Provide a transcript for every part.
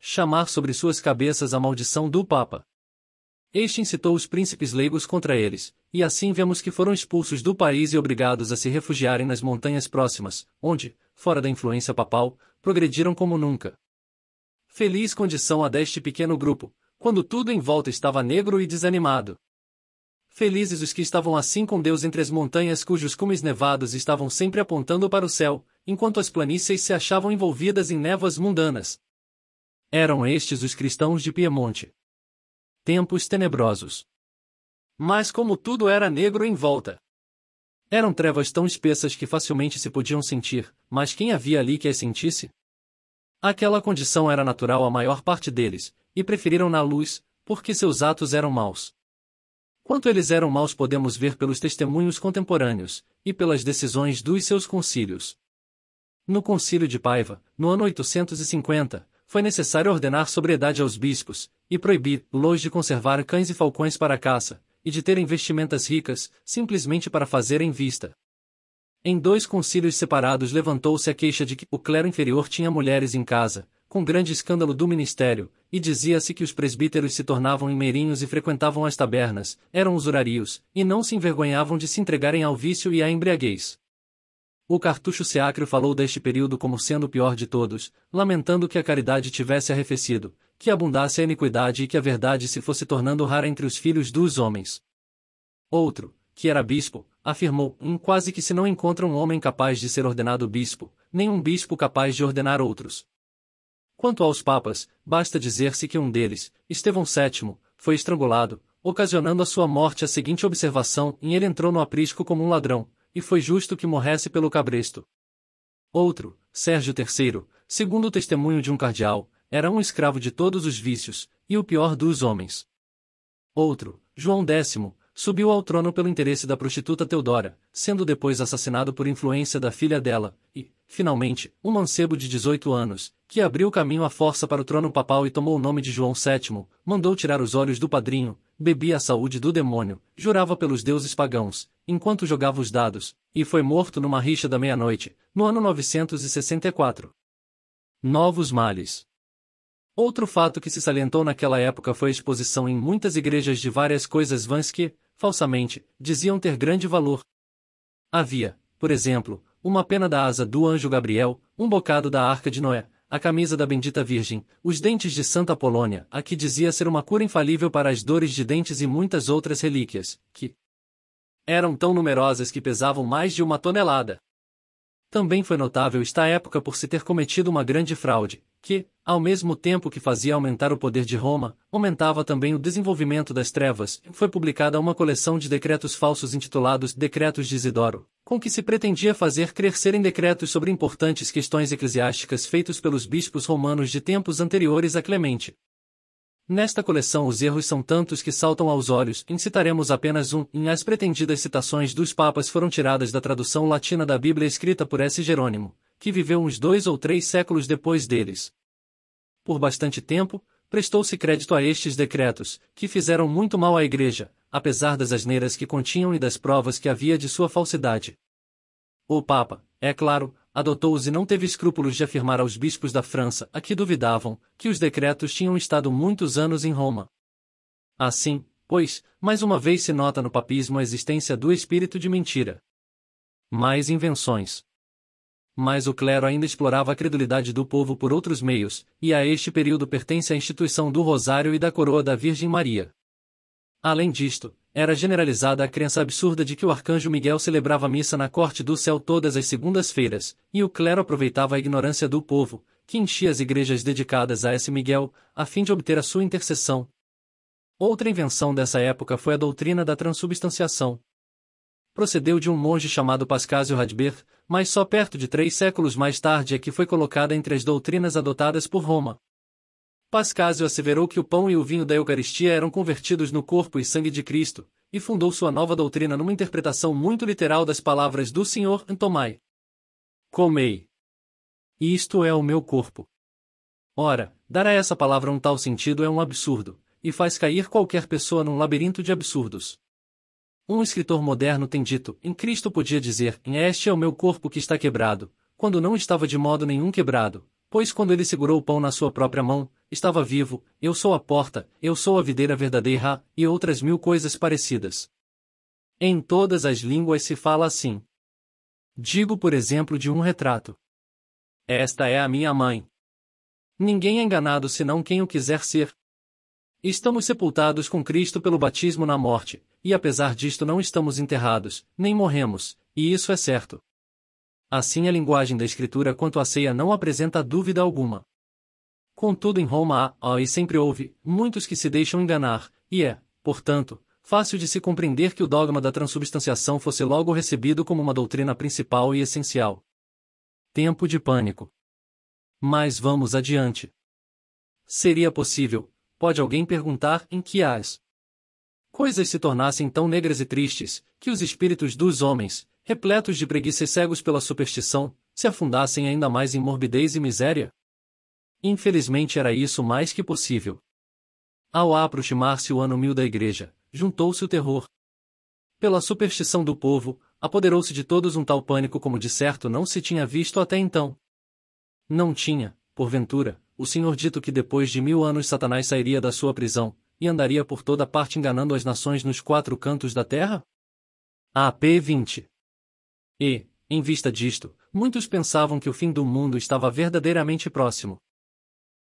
chamar sobre suas cabeças a maldição do Papa. Este incitou os príncipes leigos contra eles, e assim vemos que foram expulsos do país e obrigados a se refugiarem nas montanhas próximas, onde, fora da influência papal, progrediram como nunca. Feliz condição a deste pequeno grupo, quando tudo em volta estava negro e desanimado. Felizes os que estavam assim com Deus entre as montanhas cujos cumes nevados estavam sempre apontando para o céu, enquanto as planícies se achavam envolvidas em névoas mundanas. Eram estes os cristãos de Piemonte. Tempos tenebrosos. Mas como tudo era negro em volta. Eram trevas tão espessas que facilmente se podiam sentir, mas quem havia ali que as sentisse? Aquela condição era natural à maior parte deles, e preferiram na luz, porque seus atos eram maus. Quanto eles eram maus podemos ver pelos testemunhos contemporâneos, e pelas decisões dos seus concílios. No concílio de Paiva, no ano 850, foi necessário ordenar sobriedade aos bispos, e proibir-los de conservar cães e falcões para a caça, e de terem vestimentas ricas, simplesmente para fazerem vista. Em 2 concílios separados levantou-se a queixa de que o clero inferior tinha mulheres em casa, com grande escândalo do ministério, e dizia-se que os presbíteros se tornavam emeirinhos e frequentavam as tabernas, eram usurarios, e não se envergonhavam de se entregarem ao vício e à embriaguez. O Cartucho Seacrio falou deste período como sendo o pior de todos, lamentando que a caridade tivesse arrefecido, que abundasse a iniquidade e que a verdade se fosse tornando rara entre os filhos dos homens. Outro, que era bispo, afirmou, quase que se não encontra um homem capaz de ser ordenado bispo, nem um bispo capaz de ordenar outros. Quanto aos papas, basta dizer-se que um deles, Estevão VII, foi estrangulado, ocasionando a sua morte a seguinte observação: ele entrou no aprisco como um ladrão, e foi justo que morresse pelo cabresto. Outro, Sérgio III, segundo o testemunho de um cardeal, era um escravo de todos os vícios, e o pior dos homens. Outro, João X, subiu ao trono pelo interesse da prostituta Teodora, sendo depois assassinado por influência da filha dela, e, finalmente, um mancebo de 18 anos, que abriu caminho à força para o trono papal e tomou o nome de João VII, mandou tirar os olhos do padrinho, bebia a saúde do demônio, jurava pelos deuses pagãos, enquanto jogava os dados, e foi morto numa rixa da meia-noite, no ano 964. Novos males. Outro fato que se salientou naquela época foi a exposição em muitas igrejas de várias coisas vãs que, falsamente, diziam ter grande valor. Havia, por exemplo, uma pena da asa do anjo Gabriel, um bocado da arca de Noé, a camisa da bendita Virgem, os dentes de Santa Apolônia, a que dizia ser uma cura infalível para as dores de dentes e muitas outras relíquias, que eram tão numerosas que pesavam mais de 1 tonelada. Também foi notável esta época por se ter cometido uma grande fraude, que, ao mesmo tempo que fazia aumentar o poder de Roma, aumentava também o desenvolvimento das trevas. Foi publicada uma coleção de decretos falsos intitulados Decretos de Isidoro, com que se pretendia fazer crer serem decretos sobre importantes questões eclesiásticas feitos pelos bispos romanos de tempos anteriores a Clemente. Nesta coleção os erros são tantos que saltam aos olhos, citaremos apenas um. As pretendidas citações dos papas foram tiradas da tradução latina da Bíblia escrita por S. Jerônimo, que viveu uns 2 ou 3 séculos depois deles. Por bastante tempo, prestou-se crédito a estes decretos, que fizeram muito mal à Igreja, apesar das asneiras que continham e das provas que havia de sua falsidade. O Papa, é claro, adotou-os e não teve escrúpulos de afirmar aos bispos da França, a que duvidavam, que os decretos tinham estado muitos anos em Roma. Assim, pois, mais uma vez se nota no papismo a existência do espírito de mentira. Mais invenções. Mas o clero ainda explorava a credulidade do povo por outros meios, e a este período pertence a instituição do Rosário e da Coroa da Virgem Maria. Além disto, era generalizada a crença absurda de que o arcanjo Miguel celebrava missa na corte do céu todas as segundas-feiras, e o clero aproveitava a ignorância do povo, que enchia as igrejas dedicadas a esse Miguel, a fim de obter a sua intercessão. Outra invenção dessa época foi a doutrina da transubstanciação. Procedeu de um monge chamado Pascasio Radbert, mas só perto de 3 séculos mais tarde é que foi colocada entre as doutrinas adotadas por Roma. Pascasio asseverou que o pão e o vinho da Eucaristia eram convertidos no corpo e sangue de Cristo, e fundou sua nova doutrina numa interpretação muito literal das palavras do Senhor: tomai, comei. Isto é o meu corpo. Ora, dar a essa palavra um tal sentido é um absurdo, e faz cair qualquer pessoa num labirinto de absurdos. Um escritor moderno tem dito: em Cristo podia dizer: este é o meu corpo que está quebrado, quando não estava de modo nenhum quebrado, pois quando ele segurou o pão na sua própria mão, estava vivo, eu sou a porta, eu sou a videira verdadeira, e outras 1000 coisas parecidas. Em todas as línguas se fala assim. Digo por exemplo de um retrato. Esta é a minha mãe. Ninguém é enganado senão quem o quiser ser. Estamos sepultados com Cristo pelo batismo na morte, e apesar disto não estamos enterrados, nem morremos, e isso é certo. Assim a linguagem da Escritura quanto à ceia não apresenta dúvida alguma. Contudo em Roma há, e sempre houve, muitos que se deixam enganar, e é, portanto, fácil de se compreender que o dogma da transubstanciação fosse logo recebido como uma doutrina principal e essencial. Tempo de pânico. Mas vamos adiante. Seria possível, pode alguém perguntar, em que as coisas se tornassem tão negras e tristes, que os espíritos dos homens, repletos de preguiça e cegos pela superstição, se afundassem ainda mais em morbidez e miséria? Infelizmente era isso mais que possível. Ao aproximar-se o ano 1000 da Igreja, juntou-se o terror. Pela superstição do povo, apoderou-se de todos um tal pânico como de certo não se tinha visto até então. Não tinha, porventura, o Senhor dito que depois de 1000 anos Satanás sairia da sua prisão, e andaria por toda parte enganando as nações nos 4 cantos da terra? AP 20. E, em vista disto, muitos pensavam que o fim do mundo estava verdadeiramente próximo.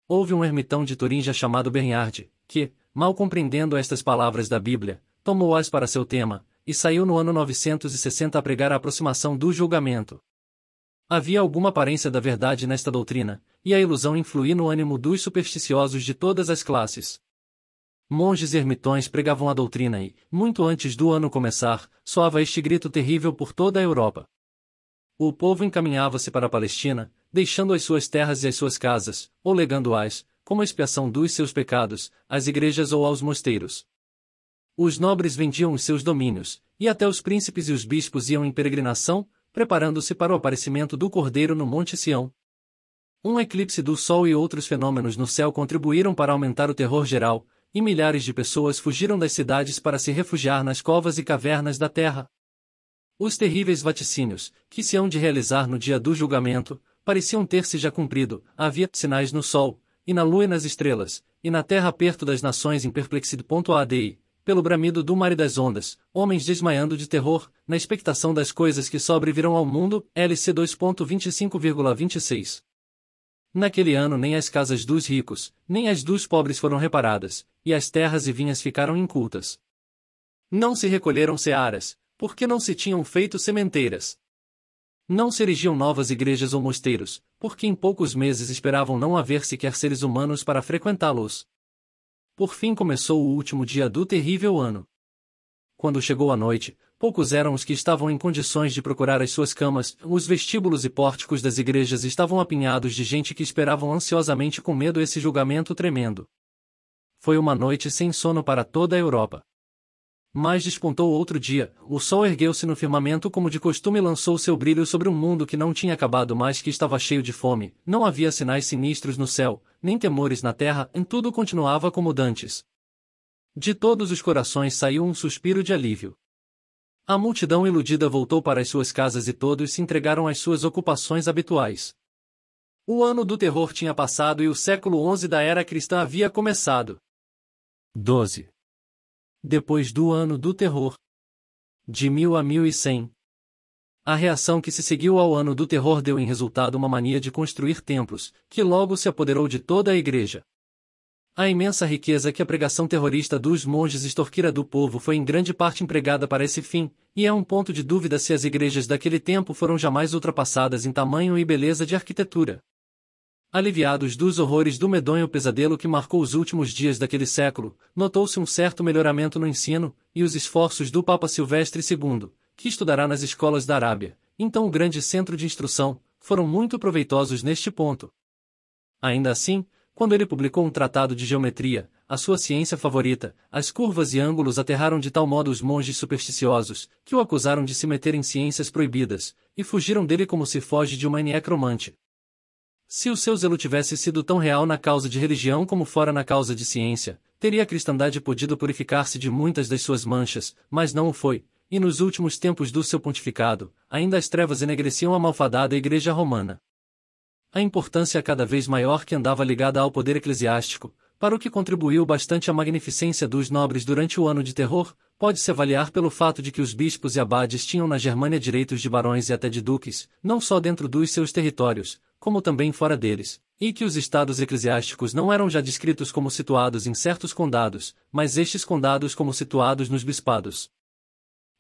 Houve um ermitão de Turingia chamado Bernhard, que, mal compreendendo estas palavras da Bíblia, tomou-as para seu tema, e saiu no ano 960 a pregar a aproximação do julgamento. Havia alguma aparência da verdade nesta doutrina, e a ilusão influía no ânimo dos supersticiosos de todas as classes. Monges e ermitões pregavam a doutrina e, muito antes do ano começar, soava este grito terrível por toda a Europa. O povo encaminhava-se para a Palestina, deixando as suas terras e as suas casas, ou legando-as, como expiação dos seus pecados, às igrejas ou aos mosteiros. Os nobres vendiam os seus domínios, e até os príncipes e os bispos iam em peregrinação, preparando-se para o aparecimento do Cordeiro no Monte Sião. Um eclipse do Sol e outros fenômenos no céu contribuíram para aumentar o terror geral, e milhares de pessoas fugiram das cidades para se refugiar nas covas e cavernas da terra. Os terríveis vaticínios, que se hão de realizar no dia do julgamento, pareciam ter-se já cumprido. Havia sinais no sol, e na lua e nas estrelas, e na terra perto das nações em perplexidade.adi, pelo bramido do mar e das ondas, homens desmaiando de terror, na expectação das coisas que sobrevirão ao mundo, LC 2.25,26. Naquele ano nem as casas dos ricos, nem as dos pobres foram reparadas, e as terras e vinhas ficaram incultas. Não se recolheram searas, porque não se tinham feito sementeiras. Não se erigiam novas igrejas ou mosteiros, porque em poucos meses esperavam não haver sequer seres humanos para frequentá-los. Por fim começou o último dia do terrível ano. Quando chegou a noite, poucos eram os que estavam em condições de procurar as suas camas, os vestíbulos e pórticos das igrejas estavam apinhados de gente que esperavam ansiosamente com medo esse julgamento tremendo. Foi uma noite sem sono para toda a Europa. Mas despontou outro dia, o sol ergueu-se no firmamento como de costume e lançou seu brilho sobre um mundo que não tinha acabado mas que estava cheio de fome, não havia sinais sinistros no céu, nem temores na terra, em tudo continuava como dantes. De todos os corações saiu um suspiro de alívio. A multidão iludida voltou para as suas casas e todos se entregaram às suas ocupações habituais. O ano do terror tinha passado e o século XI da era cristã havia começado. 12. Depois do ano do terror. De 1000 a 1100. A reação que se seguiu ao ano do terror deu em resultado uma mania de construir templos, que logo se apoderou de toda a igreja. A imensa riqueza que a pregação terrorista dos monges extorquira do povo foi em grande parte empregada para esse fim, e é um ponto de dúvida se as igrejas daquele tempo foram jamais ultrapassadas em tamanho e beleza de arquitetura. Aliviados dos horrores do medonho pesadelo que marcou os últimos dias daquele século, notou-se um certo melhoramento no ensino, e os esforços do Papa Silvestre II, que estudará nas escolas da Arábia, então o grande centro de instrução, foram muito proveitosos neste ponto. Ainda assim, quando ele publicou um tratado de geometria, a sua ciência favorita, as curvas e ângulos aterraram de tal modo os monges supersticiosos, que o acusaram de se meter em ciências proibidas, e fugiram dele como se foge de uma necromante. Se o seu zelo tivesse sido tão real na causa de religião como fora na causa de ciência, teria a cristandade podido purificar-se de muitas das suas manchas, mas não o foi, e nos últimos tempos do seu pontificado, ainda as trevas enegreciam a malfadada Igreja Romana. A importância cada vez maior que andava ligada ao poder eclesiástico, para o que contribuiu bastante a magnificência dos nobres durante o Ano de Terror, pode-se avaliar pelo fato de que os bispos e abades tinham na Germânia direitos de barões e até de duques, não só dentro dos seus territórios, como também fora deles, e que os estados eclesiásticos não eram já descritos como situados em certos condados, mas estes condados como situados nos bispados.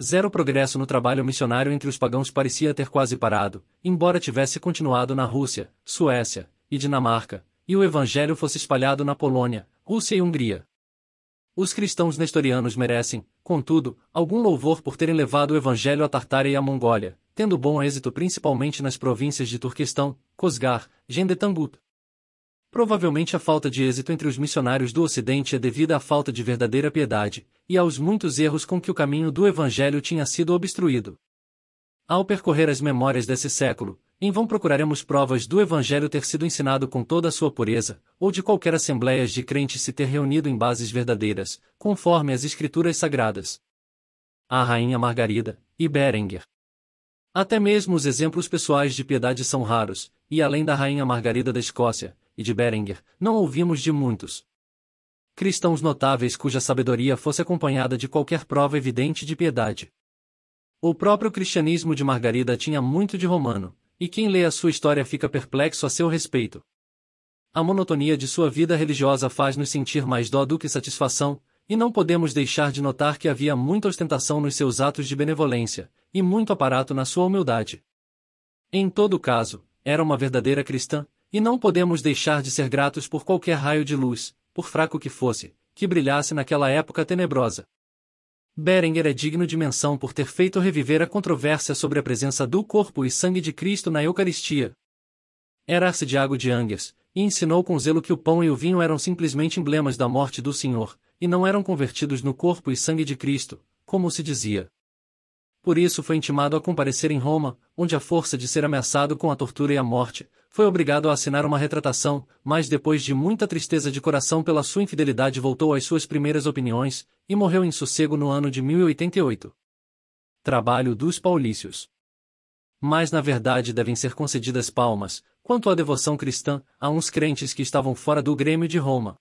Zero progresso no trabalho missionário entre os pagãos parecia ter quase parado, embora tivesse continuado na Rússia, Suécia e Dinamarca, e o evangelho fosse espalhado na Polônia, Rússia e Hungria. Os cristãos nestorianos merecem, contudo, algum louvor por terem levado o evangelho à Tartária e à Mongólia, tendo bom êxito principalmente nas províncias de Turquestão, Khosgar, Gendetangut. Provavelmente a falta de êxito entre os missionários do Ocidente é devida à falta de verdadeira piedade, e aos muitos erros com que o caminho do Evangelho tinha sido obstruído. Ao percorrer as memórias desse século, em vão procuraremos provas do Evangelho ter sido ensinado com toda a sua pureza, ou de qualquer assembleia de crentes se ter reunido em bases verdadeiras, conforme as Escrituras Sagradas. A Rainha Margarida, e Berenguer. Até mesmo os exemplos pessoais de piedade são raros, e além da Rainha Margarida da Escócia, e de Berenguer, não ouvimos de muitos cristãos notáveis cuja sabedoria fosse acompanhada de qualquer prova evidente de piedade. O próprio cristianismo de Margarida tinha muito de romano, e quem lê a sua história fica perplexo a seu respeito. A monotonia de sua vida religiosa faz-nos sentir mais dó do que satisfação, e não podemos deixar de notar que havia muita ostentação nos seus atos de benevolência, e muito aparato na sua humildade. Em todo caso, era uma verdadeira cristã, e não podemos deixar de ser gratos por qualquer raio de luz, por fraco que fosse, que brilhasse naquela época tenebrosa. Berenguer é digno de menção por ter feito reviver a controvérsia sobre a presença do corpo e sangue de Cristo na Eucaristia. Era arcidiago de Angers, e ensinou com zelo que o pão e o vinho eram simplesmente emblemas da morte do Senhor, e não eram convertidos no corpo e sangue de Cristo, como se dizia. Por isso foi intimado a comparecer em Roma, onde à força de ser ameaçado com a tortura e a morte, foi obrigado a assinar uma retratação, mas depois de muita tristeza de coração pela sua infidelidade voltou às suas primeiras opiniões, e morreu em sossego no ano de 1088. Trabalho dos Paulícios. Mas na verdade devem ser concedidas palmas, quanto à devoção cristã, a uns crentes que estavam fora do grêmio de Roma.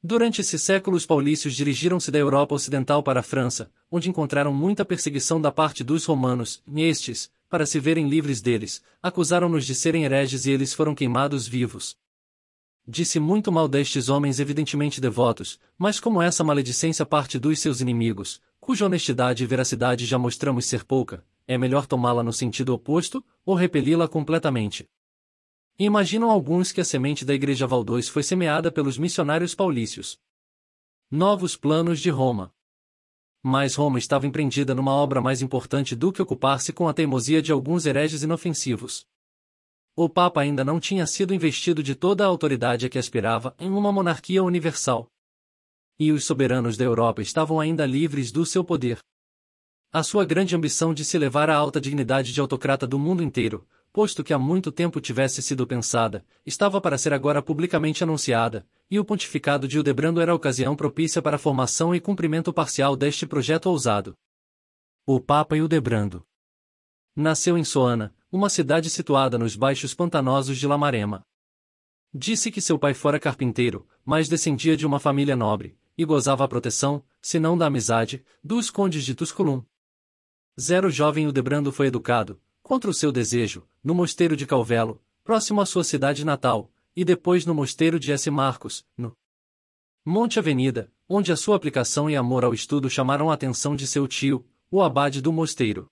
Durante esse século os paulícios dirigiram-se da Europa Ocidental para a França, onde encontraram muita perseguição da parte dos romanos, e estes, para se verem livres deles, acusaram-nos de serem hereges e eles foram queimados vivos. Disse muito mal destes homens evidentemente devotos, mas como essa maledicência parte dos seus inimigos, cuja honestidade e veracidade já mostramos ser pouca, é melhor tomá-la no sentido oposto, ou repeli-la completamente. Imaginam alguns que a semente da Igreja Valdôs foi semeada pelos missionários paulícios. Novos planos de Roma. Mas Roma estava empreendida numa obra mais importante do que ocupar-se com a teimosia de alguns hereges inofensivos. O Papa ainda não tinha sido investido de toda a autoridade a que aspirava em uma monarquia universal. E os soberanos da Europa estavam ainda livres do seu poder. A sua grande ambição de se elevar à alta dignidade de autocrata do mundo inteiro, posto que há muito tempo tivesse sido pensada, estava para ser agora publicamente anunciada, e o pontificado de Hildebrando era a ocasião propícia para a formação e cumprimento parcial deste projeto ousado. O Papa Hildebrando nasceu em Soana, uma cidade situada nos baixos pantanosos de Lamarema. Disse que seu pai fora carpinteiro, mas descendia de uma família nobre, e gozava a proteção, se não da amizade, dos condes de Tusculum. Jovem Hildebrando foi educado, contra o seu desejo, no mosteiro de Calvelo, próximo à sua cidade natal, e depois no mosteiro de S. Marcos, no Monte Avenida, onde a sua aplicação e amor ao estudo chamaram a atenção de seu tio, o abade do mosteiro.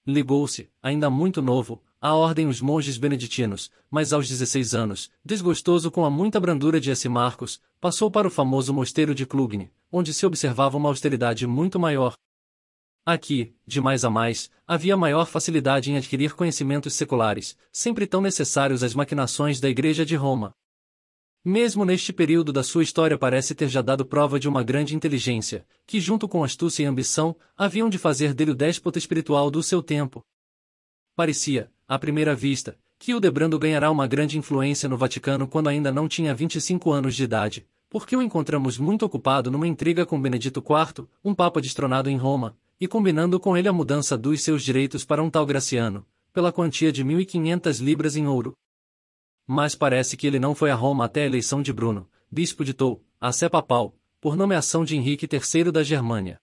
Ligou-se, ainda muito novo, à ordem os monges beneditinos, mas aos 16 anos, desgostoso com a muita brandura de S. Marcos, passou para o famoso mosteiro de Clugne, onde se observava uma austeridade muito maior. Aqui, de mais a mais, havia maior facilidade em adquirir conhecimentos seculares, sempre tão necessários às maquinações da Igreja de Roma. Mesmo neste período da sua história parece ter já dado prova de uma grande inteligência, que junto com astúcia e ambição, haviam de fazer dele o déspota espiritual do seu tempo. Parecia, à primeira vista, que Hildebrando ganhará uma grande influência no Vaticano quando ainda não tinha 25 anos de idade, porque o encontramos muito ocupado numa intriga com Benedito IV, um papa destronado em Roma, e combinando com ele a mudança dos seus direitos para um tal Graciano, pela quantia de 1.500 libras em ouro. Mas parece que ele não foi a Roma até a eleição de Bruno, bispo de Toul, a sé papal, por nomeação de Henrique III da Germânia.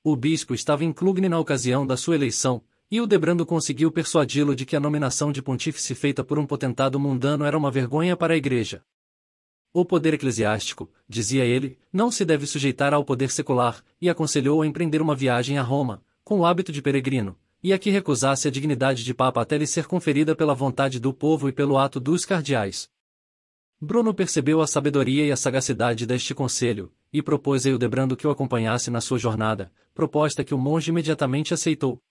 O bispo estava em Clugny na ocasião da sua eleição, e Hildebrando conseguiu persuadi-lo de que a nomeação de pontífice feita por um potentado mundano era uma vergonha para a Igreja. O poder eclesiástico, dizia ele, não se deve sujeitar ao poder secular, e aconselhou a empreender uma viagem a Roma, com o hábito de peregrino, e a que recusasse a dignidade de Papa até lhe ser conferida pela vontade do povo e pelo ato dos cardeais. Bruno percebeu a sabedoria e a sagacidade deste conselho, e propôs a Hildebrando que o acompanhasse na sua jornada, proposta que o monge imediatamente aceitou.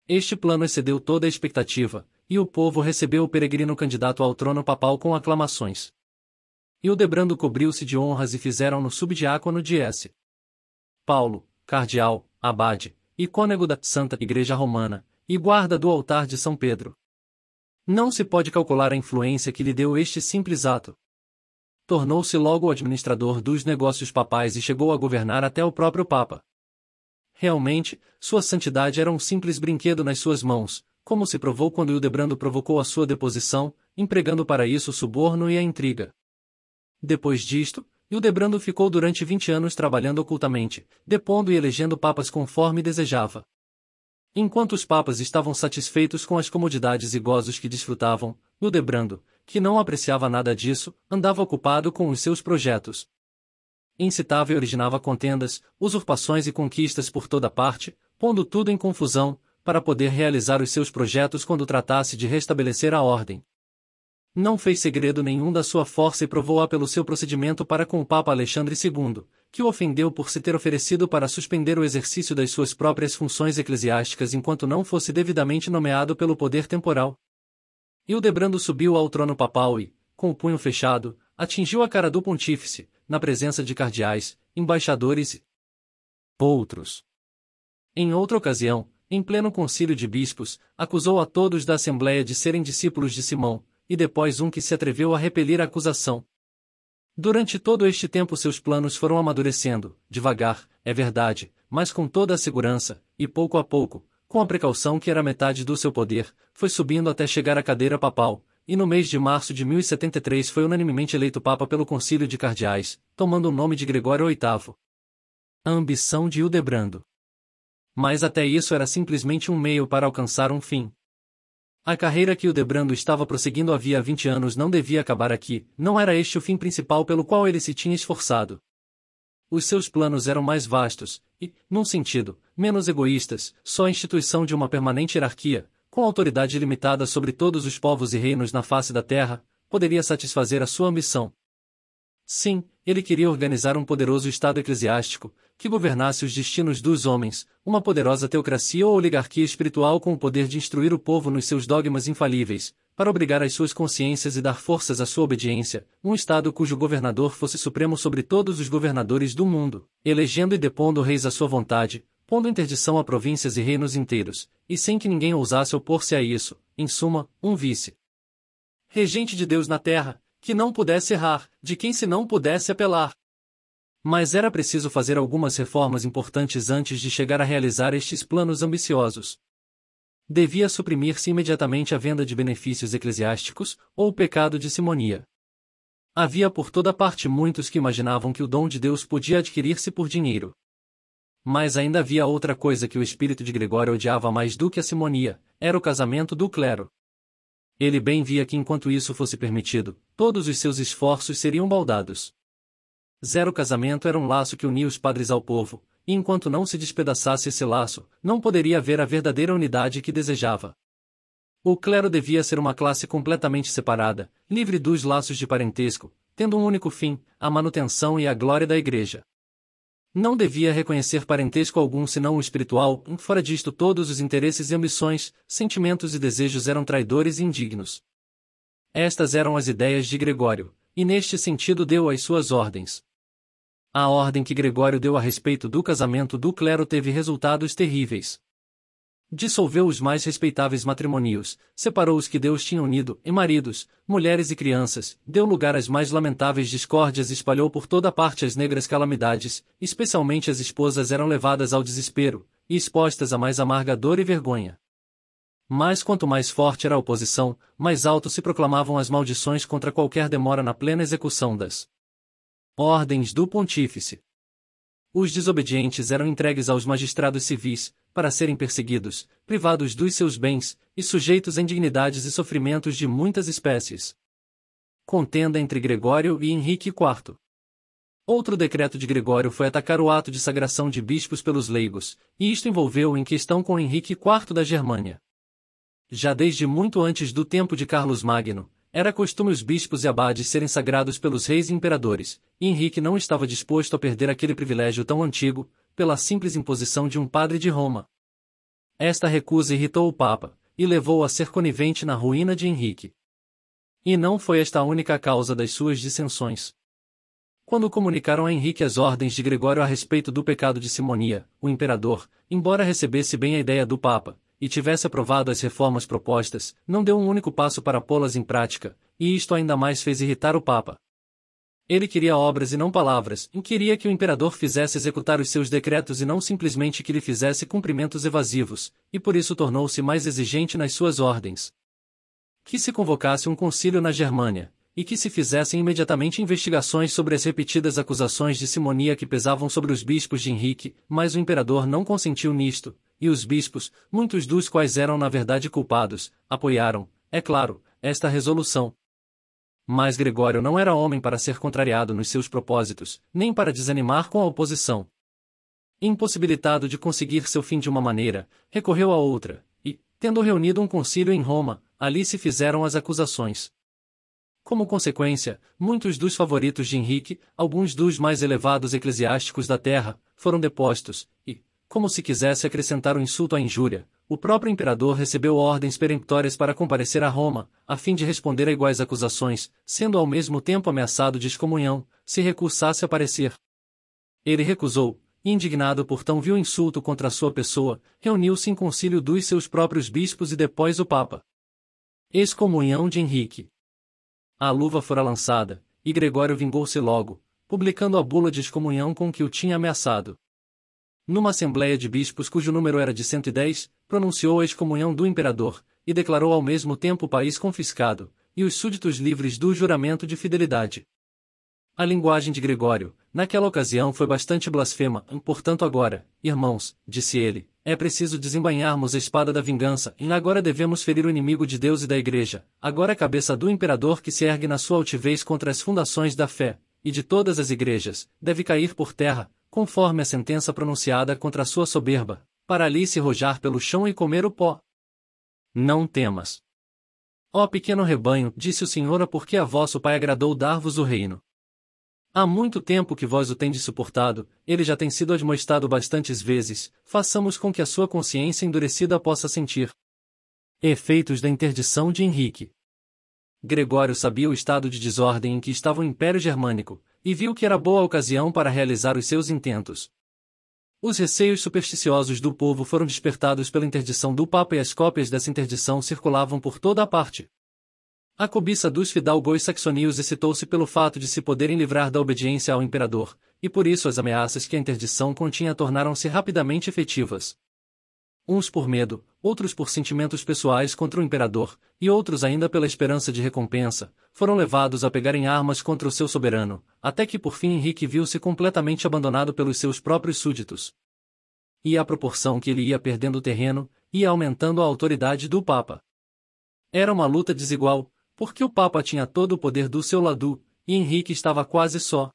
Este plano excedeu toda a expectativa, e o povo recebeu o peregrino candidato ao trono papal com aclamações. Hildebrando cobriu-se de honras e fizeram-no subdiácono de S. Paulo, cardeal, abade, e cônego da Santa Igreja Romana, e guarda do altar de São Pedro. Não se pode calcular a influência que lhe deu este simples ato. Tornou-se logo o administrador dos negócios papais e chegou a governar até o próprio Papa. Realmente, sua santidade era um simples brinquedo nas suas mãos, como se provou quando Hildebrando provocou a sua deposição, empregando para isso o suborno e a intriga. Depois disto, Hildebrando ficou durante 20 anos trabalhando ocultamente, depondo e elegendo papas conforme desejava. Enquanto os papas estavam satisfeitos com as comodidades e gozos que desfrutavam, Hildebrando, que não apreciava nada disso, andava ocupado com os seus projetos. Incitava e originava contendas, usurpações e conquistas por toda parte, pondo tudo em confusão, para poder realizar os seus projetos quando tratasse de restabelecer a ordem. Não fez segredo nenhum da sua força e provou-a pelo seu procedimento para com o Papa Alexandre II, que o ofendeu por se ter oferecido para suspender o exercício das suas próprias funções eclesiásticas enquanto não fosse devidamente nomeado pelo poder temporal. Hildebrando subiu ao trono papal e, com o punho fechado, atingiu a cara do pontífice, na presença de cardeais, embaixadores e outros. Em outra ocasião, em pleno concílio de bispos, acusou a todos da Assembleia de serem discípulos de Simão, e depois um que se atreveu a repelir a acusação. Durante todo este tempo seus planos foram amadurecendo, devagar, é verdade, mas com toda a segurança, e pouco a pouco, com a precaução que era metade do seu poder, foi subindo até chegar à cadeira papal, e no mês de março de 1073 foi unanimemente eleito Papa pelo Concílio de Cardeais, tomando o nome de Gregório VIII. A ambição de Hildebrando. Mas até isso era simplesmente um meio para alcançar um fim. A carreira que Hildebrando estava prosseguindo havia 20 anos não devia acabar aqui, não era este o fim principal pelo qual ele se tinha esforçado. Os seus planos eram mais vastos, e, num sentido, menos egoístas, só a instituição de uma permanente hierarquia, com autoridade limitada sobre todos os povos e reinos na face da terra, poderia satisfazer a sua ambição. Sim, ele queria organizar um poderoso Estado eclesiástico, que governasse os destinos dos homens, uma poderosa teocracia ou oligarquia espiritual com o poder de instruir o povo nos seus dogmas infalíveis, para obrigar as suas consciências e dar forças à sua obediência, um Estado cujo governador fosse supremo sobre todos os governadores do mundo, elegendo e depondo reis à sua vontade, pondo interdição a províncias e reinos inteiros, e sem que ninguém ousasse opor-se a isso, em suma, um vice-regente de Deus na terra, que não pudesse errar, de quem se não pudesse apelar. Mas era preciso fazer algumas reformas importantes antes de chegar a realizar estes planos ambiciosos. Devia suprimir-se imediatamente a venda de benefícios eclesiásticos, ou o pecado de simonia. Havia por toda parte muitos que imaginavam que o dom de Deus podia adquirir-se por dinheiro. Mas ainda havia outra coisa que o espírito de Gregório odiava mais do que a simonia, era o casamento do clero. Ele bem via que enquanto isso fosse permitido, todos os seus esforços seriam baldados. Zero casamento era um laço que unia os padres ao povo, e enquanto não se despedaçasse esse laço, não poderia haver a verdadeira unidade que desejava. O clero devia ser uma classe completamente separada, livre dos laços de parentesco, tendo um único fim, a manutenção e a glória da Igreja. Não devia reconhecer parentesco algum senão o espiritual, fora disto todos os interesses e ambições, sentimentos e desejos eram traidores e indignos. Estas eram as ideias de Gregório, e neste sentido deu as suas ordens. A ordem que Gregório deu a respeito do casamento do clero teve resultados terríveis. Dissolveu os mais respeitáveis matrimônios, separou os que Deus tinha unido, e maridos, mulheres e crianças, deu lugar às mais lamentáveis discórdias e espalhou por toda parte as negras calamidades, especialmente as esposas eram levadas ao desespero, e expostas à mais amarga dor e vergonha. Mas quanto mais forte era a oposição, mais alto se proclamavam as maldições contra qualquer demora na plena execução das ordens do pontífice. Os desobedientes eram entregues aos magistrados civis, para serem perseguidos, privados dos seus bens, e sujeitos a indignidades e sofrimentos de muitas espécies. Contenda entre Gregório e Henrique IV. Outro decreto de Gregório foi atacar o ato de sagração de bispos pelos leigos, e isto envolveu em questão com Henrique IV da Germânia. Já desde muito antes do tempo de Carlos Magno, era costume os bispos e abades serem sagrados pelos reis e imperadores, e Henrique não estava disposto a perder aquele privilégio tão antigo, pela simples imposição de um padre de Roma. Esta recusa irritou o Papa, e levou-o a ser conivente na ruína de Henrique. E não foi esta a única causa das suas dissensões. Quando comunicaram a Henrique as ordens de Gregório a respeito do pecado de simonia, o imperador, embora recebesse bem a ideia do Papa, e tivesse aprovado as reformas propostas, não deu um único passo para pô-las em prática, e isto ainda mais fez irritar o Papa. Ele queria obras e não palavras, e queria que o imperador fizesse executar os seus decretos e não simplesmente que lhe fizesse cumprimentos evasivos, e por isso tornou-se mais exigente nas suas ordens. Que se convocasse um concílio na Germânia, e que se fizessem imediatamente investigações sobre as repetidas acusações de simonia que pesavam sobre os bispos de Henrique, mas o imperador não consentiu nisto, e os bispos, muitos dos quais eram na verdade culpados, apoiaram, é claro, esta resolução. Mas Gregório não era homem para ser contrariado nos seus propósitos, nem para desanimar com a oposição. Impossibilitado de conseguir seu fim de uma maneira, recorreu a outra, e, tendo reunido um concílio em Roma, ali se fizeram as acusações. Como consequência, muitos dos favoritos de Henrique, alguns dos mais elevados eclesiásticos da terra, foram depostos, e, como se quisesse acrescentar o insulto à injúria, o próprio imperador recebeu ordens peremptórias para comparecer a Roma, a fim de responder a iguais acusações, sendo ao mesmo tempo ameaçado de excomunhão, se recusasse a aparecer. Ele recusou, e indignado por tão vil insulto contra a sua pessoa, reuniu-se em concílio dos seus próprios bispos e depôs o Papa. Excomunhão de Henrique. A luva fora lançada, e Gregório vingou-se logo, publicando a bula de excomunhão com que o tinha ameaçado. Numa assembleia de bispos cujo número era de 110, pronunciou a excomunhão do imperador, e declarou ao mesmo tempo o país confiscado, e os súditos livres do juramento de fidelidade. A linguagem de Gregório, naquela ocasião foi bastante blasfema, portanto agora, irmãos, disse ele, é preciso desembainharmos a espada da vingança, e agora devemos ferir o inimigo de Deus e da Igreja, agora a cabeça do imperador que se ergue na sua altivez contra as fundações da fé, e de todas as igrejas, deve cair por terra, conforme a sentença pronunciada contra a sua soberba, para ali se rojar pelo chão e comer o pó. Não temas. Ó pequeno rebanho, disse o Senhor, porque a vosso Pai agradou dar-vos o reino. Há muito tempo que vós o tendes suportado, ele já tem sido admoestado bastantes vezes, façamos com que a sua consciência endurecida possa sentir. Efeitos da interdição de Henrique. Gregório sabia o estado de desordem em que estava o Império Germânico, e viu que era boa ocasião para realizar os seus intentos. Os receios supersticiosos do povo foram despertados pela interdição do Papa e as cópias dessa interdição circulavam por toda a parte. A cobiça dos fidalgos saxonios excitou-se pelo fato de se poderem livrar da obediência ao imperador, e por isso as ameaças que a interdição continha tornaram-se rapidamente efetivas. Uns por medo, outros por sentimentos pessoais contra o imperador, e outros ainda pela esperança de recompensa, foram levados a pegarem armas contra o seu soberano, até que por fim Henrique viu-se completamente abandonado pelos seus próprios súditos. E à proporção que ele ia perdendo terreno, ia aumentando a autoridade do Papa. Era uma luta desigual, porque o Papa tinha todo o poder do seu lado, e Henrique estava quase só.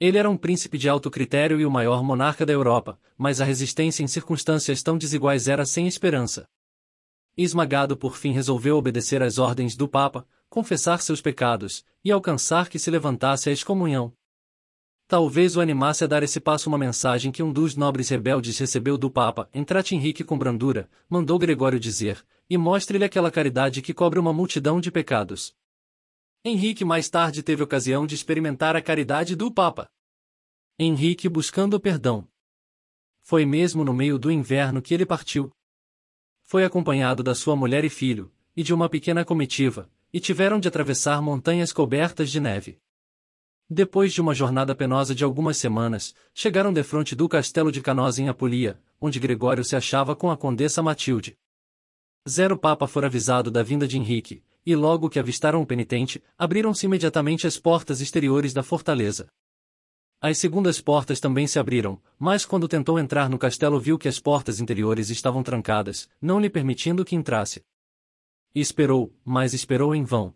Ele era um príncipe de alto critério e o maior monarca da Europa, mas a resistência em circunstâncias tão desiguais era sem esperança. Esmagado por fim resolveu obedecer às ordens do Papa, confessar seus pecados, e alcançar que se levantasse a excomunhão. Talvez o animasse a dar esse passo uma mensagem que um dos nobres rebeldes recebeu do Papa, trate Henrique com brandura, mandou Gregório dizer, e mostre-lhe aquela caridade que cobre uma multidão de pecados. Henrique mais tarde teve ocasião de experimentar a caridade do Papa. Henrique buscando perdão. Foi mesmo no meio do inverno que ele partiu. Foi acompanhado da sua mulher e filho, e de uma pequena comitiva, e tiveram de atravessar montanhas cobertas de neve. Depois de uma jornada penosa de algumas semanas, chegaram defronte do castelo de Canosa em Apulia, onde Gregório se achava com a condessa Matilde. O Papa fora avisado da vinda de Henrique, e logo que avistaram o penitente, abriram-se imediatamente as portas exteriores da fortaleza. As segundas portas também se abriram, mas quando tentou entrar no castelo viu que as portas interiores estavam trancadas, não lhe permitindo que entrasse. Esperou, mas esperou em vão.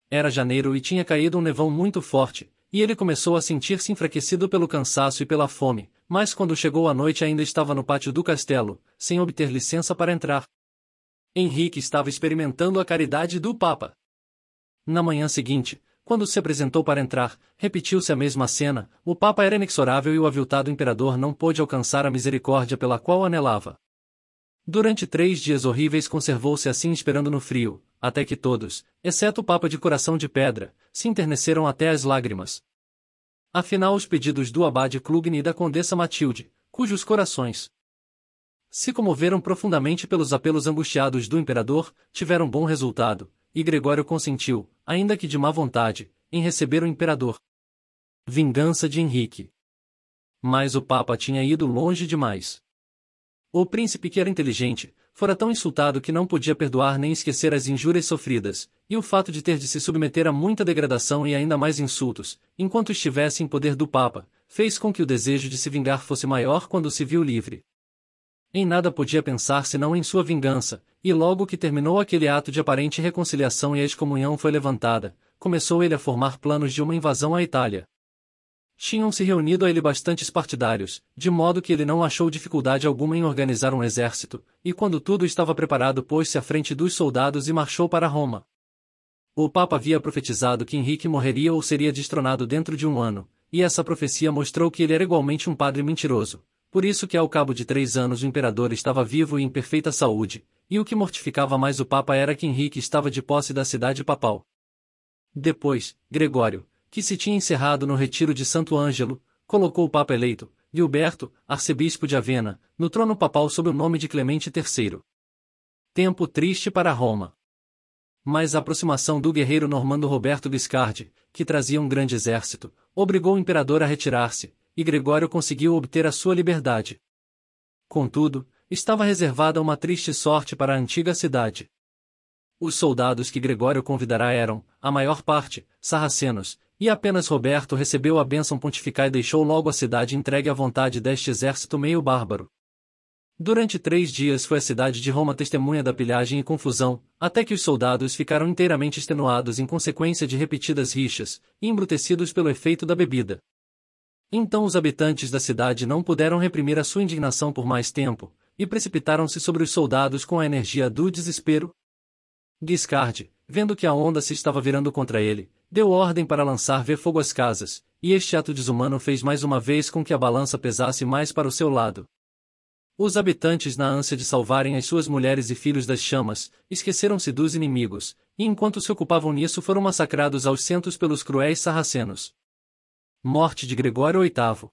Era janeiro e tinha caído um nevão muito forte, e ele começou a sentir-se enfraquecido pelo cansaço e pela fome, mas quando chegou à noite ainda estava no pátio do castelo, sem obter licença para entrar. Henrique estava experimentando a caridade do Papa. Na manhã seguinte, quando se apresentou para entrar, repetiu-se a mesma cena, o Papa era inexorável e o aviltado imperador não pôde alcançar a misericórdia pela qual anelava. Durante 3 dias horríveis conservou-se assim esperando no frio, até que todos, exceto o Papa de coração de pedra, se enterneceram até as lágrimas. Afinal os pedidos do abade Clugny e da condessa Matilde, cujos corações se comoveram profundamente pelos apelos angustiados do imperador, tiveram bom resultado, e Gregório consentiu, ainda que de má vontade, em receber o imperador. Vingança de Henrique. Mas o Papa tinha ido longe demais. O príncipe, que era inteligente, fora tão insultado que não podia perdoar nem esquecer as injúrias sofridas, e o fato de ter de se submeter a muita degradação e ainda mais insultos, enquanto estivesse em poder do Papa, fez com que o desejo de se vingar fosse maior quando se viu livre. Em nada podia pensar senão em sua vingança, e logo que terminou aquele ato de aparente reconciliação e a excomunhão foi levantada, começou ele a formar planos de uma invasão à Itália. Tinham-se reunido a ele bastantes partidários, de modo que ele não achou dificuldade alguma em organizar um exército, e quando tudo estava preparado pôs-se à frente dos soldados e marchou para Roma. O Papa havia profetizado que Henrique morreria ou seria destronado dentro de 1 ano, e essa profecia mostrou que ele era igualmente um padre mentiroso. Por isso que ao cabo de 3 anos o imperador estava vivo e em perfeita saúde, e o que mortificava mais o Papa era que Henrique estava de posse da cidade papal. Depois, Gregório, que se tinha encerrado no retiro de Santo Ângelo, colocou o Papa eleito, Gilberto, arcebispo de Avena, no trono papal sob o nome de Clemente III. Tempo triste para Roma. Mas a aproximação do guerreiro normando Roberto Guiscardi, que trazia um grande exército, obrigou o imperador a retirar-se, e Gregório conseguiu obter a sua liberdade. Contudo, estava reservada uma triste sorte para a antiga cidade. Os soldados que Gregório convidará eram, a maior parte, sarracenos, e apenas Roberto recebeu a bênção pontifical e deixou logo a cidade entregue à vontade deste exército meio bárbaro. Durante 3 dias foi a cidade de Roma testemunha da pilhagem e confusão, até que os soldados ficaram inteiramente extenuados em consequência de repetidas rixas, e embrutecidos pelo efeito da bebida. Então os habitantes da cidade não puderam reprimir a sua indignação por mais tempo, e precipitaram-se sobre os soldados com a energia do desespero. Guiscardi, vendo que a onda se estava virando contra ele, deu ordem para lançar fogo às casas, e este ato desumano fez mais uma vez com que a balança pesasse mais para o seu lado. Os habitantes, na ânsia de salvarem as suas mulheres e filhos das chamas, esqueceram-se dos inimigos, e enquanto se ocupavam nisso foram massacrados aos centos pelos cruéis sarracenos. Morte de Gregório VIII.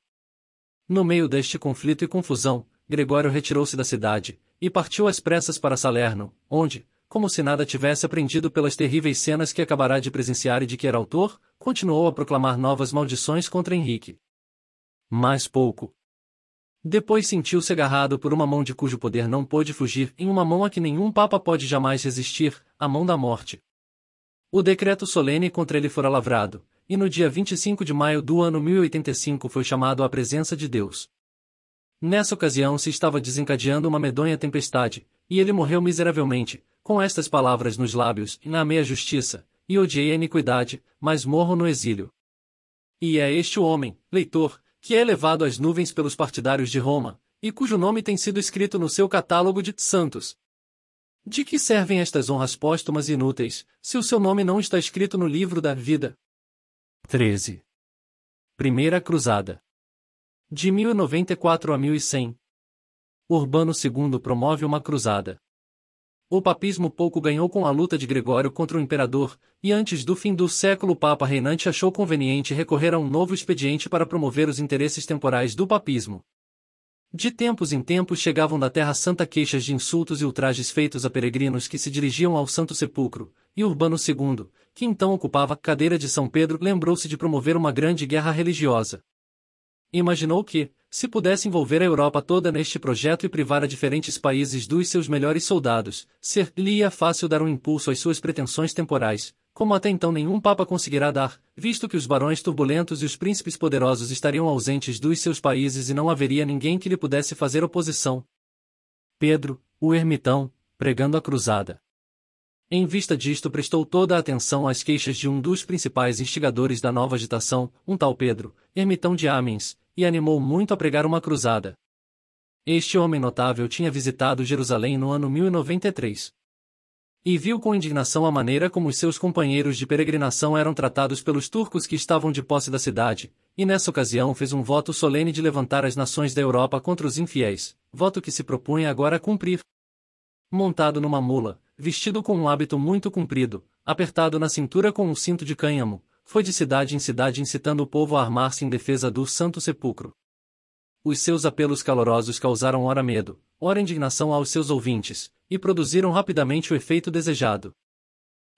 No meio deste conflito e confusão, Gregório retirou-se da cidade, e partiu às pressas para Salerno, onde, como se nada tivesse aprendido pelas terríveis cenas que acabará de presenciar e de que era autor, continuou a proclamar novas maldições contra Henrique. Mas pouco depois sentiu-se agarrado por uma mão de cujo poder não pôde fugir, em uma mão a que nenhum papa pode jamais resistir, a mão da morte. O decreto solene contra ele fora lavrado, e no dia 25 de maio do ano 1085 foi chamado à presença de Deus. Nessa ocasião se estava desencadeando uma medonha tempestade, e ele morreu miseravelmente, com estas palavras nos lábios: "E amei a justiça, e odiei a iniquidade, mas morro no exílio." E é este o homem, leitor, que é elevado às nuvens pelos partidários de Roma, e cujo nome tem sido escrito no seu catálogo de santos. De que servem estas honras póstumas e inúteis, se o seu nome não está escrito no livro da vida? 13. Primeira Cruzada. De 1094 a 1100. Urbano II promove uma cruzada. O papismo pouco ganhou com a luta de Gregório contra o imperador, e antes do fim do século o Papa reinante achou conveniente recorrer a um novo expediente para promover os interesses temporais do papismo. De tempos em tempos chegavam da Terra Santa queixas de insultos e ultrajes feitos a peregrinos que se dirigiam ao Santo Sepulcro, e Urbano II, que então ocupava a cadeira de São Pedro, lembrou-se de promover uma grande guerra religiosa. Imaginou que, se pudesse envolver a Europa toda neste projeto e privar a diferentes países dos seus melhores soldados, ser-lhe-ia fácil dar um impulso às suas pretensões temporais, como até então nenhum papa conseguirá dar, visto que os barões turbulentos e os príncipes poderosos estariam ausentes dos seus países e não haveria ninguém que lhe pudesse fazer oposição. Pedro, o ermitão, pregando a cruzada. Em vista disto prestou toda a atenção às queixas de um dos principais instigadores da nova agitação, um tal Pedro, ermitão de Amiens, e animou muito a pregar uma cruzada. Este homem notável tinha visitado Jerusalém no ano 1093. E viu com indignação a maneira como os seus companheiros de peregrinação eram tratados pelos turcos que estavam de posse da cidade, e nessa ocasião fez um voto solene de levantar as nações da Europa contra os infiéis, voto que se propunha agora a cumprir. Montado numa mula, vestido com um hábito muito comprido, apertado na cintura com um cinto de cânhamo, foi de cidade em cidade incitando o povo a armar-se em defesa do Santo Sepulcro. Os seus apelos calorosos causaram ora medo, ora indignação aos seus ouvintes, e produziram rapidamente o efeito desejado.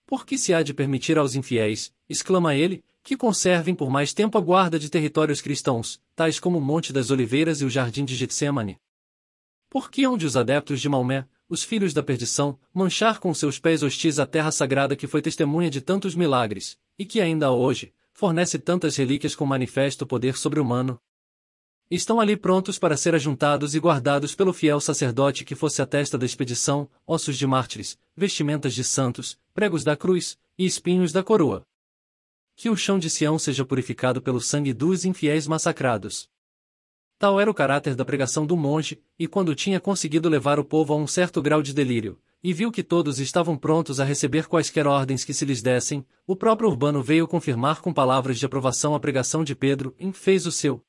Por que se há de permitir aos infiéis, exclama ele, que conservem por mais tempo a guarda de territórios cristãos, tais como o Monte das Oliveiras e o Jardim de Getsêmane? Por que hão de os adeptos de Maomé, os filhos da perdição, manchar com seus pés hostis a terra sagrada que foi testemunha de tantos milagres, e que ainda hoje, fornece tantas relíquias com manifesto poder sobre-humano? Estão ali prontos para ser ajuntados e guardados pelo fiel sacerdote que fosse a testa da expedição, ossos de mártires, vestimentas de santos, pregos da cruz, e espinhos da coroa. Que o chão de Sião seja purificado pelo sangue dos infiéis massacrados. Tal era o caráter da pregação do monge, e quando tinha conseguido levar o povo a um certo grau de delírio, e viu que todos estavam prontos a receber quaisquer ordens que se lhes dessem, o próprio Urbano veio confirmar com palavras de aprovação a pregação de Pedro e fez o seu